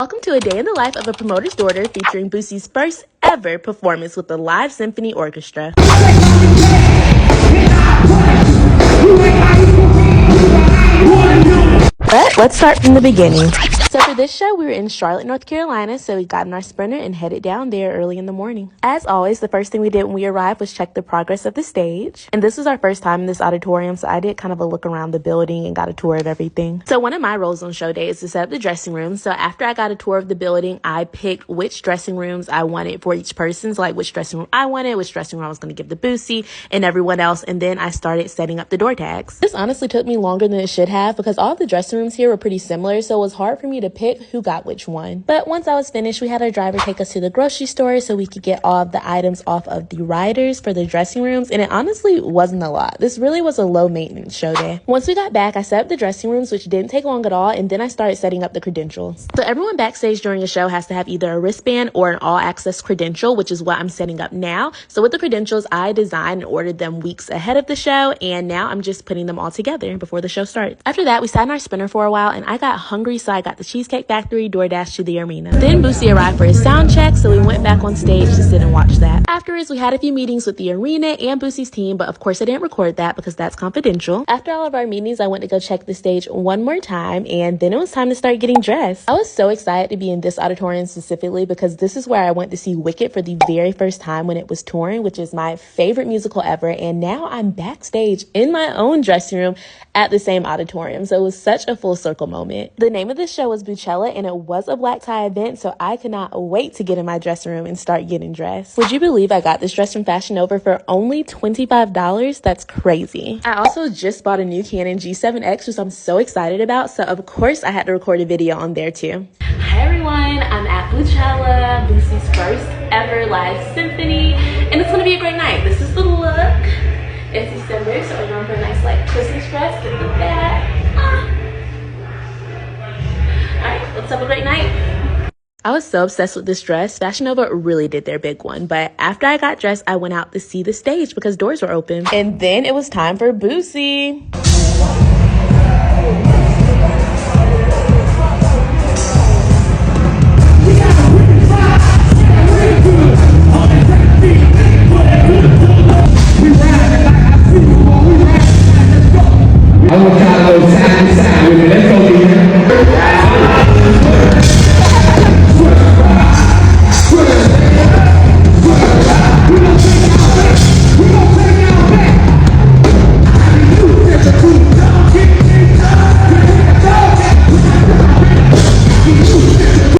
Welcome to a day in the life of a promoter's daughter featuring Boosie's first ever performance with the live symphony orchestra. But let's start from the beginning. So for this show, we were in Charlotte, North Carolina, so we got in our Sprinter and headed down there early in the morning. As always, the first thing we did when we arrived was check the progress of the stage. And this was our first time in this auditorium, so I did kind of a look around the building and got a tour of everything. So one of my roles on show day is to set up the dressing room. So after I got a tour of the building, I picked which dressing rooms I wanted for each person. So like which dressing room I wanted, which dressing room I was going to give the Boosie and everyone else. And then I started setting up the door tags. This honestly took me longer than it should have because all of the dressing rooms here were pretty similar. So it was hard for me to pick who got which one. But once I was finished, we had our driver take us to the grocery store so we could get all of the items off of the riders for the dressing rooms, and it honestly wasn't a lot. This really was a low maintenance show day. Once we got back, I set up the dressing rooms, which didn't take long at all, and then I started setting up the credentials. So everyone backstage during a show has to have either a wristband or an all-access credential, which is what I'm setting up now. So with the credentials, I designed and ordered them weeks ahead of the show, and now I'm just putting them all together before the show starts. After that, we sat in our Sprinter for a while, and I got hungry, so I got the Cheesecake Factory DoorDash to the arena. Then Boosie arrived for his sound check, so we went back on stage to sit and watch that. Afterwards, we had a few meetings with the arena and Boosie's team, but of course I didn't record that because that's confidential. After all of our meetings, I went to go check the stage one more time, and then it was time to start getting dressed. I was so excited to be in this auditorium specifically because this is where I went to see Wicked for the very first time when it was touring, which is my favorite musical ever, and now I'm backstage in my own dressing room at the same auditorium, so it was such a full circle moment. The name of the show was Boochella, and it was a black tie event, so I could not wait to get in my dressing room and start getting dressed. Would you believe I got this dress from Fashion Nova for only $25? That's crazy. I also just bought a new Canon G7X, which I'm so excited about, so of course I had to record a video on there too. Hi everyone, I'm at Boochella, Boosie's first ever live symphony, and it's gonna be a great night. This is the look. It's December, so we're going for a nice like Christmas dress. Get the bag. Alright, let's have a great night. I was so obsessed with this dress. Fashion Nova really did their big one. But after I got dressed, I went out to see the stage because doors were open. And then it was time for Boosie.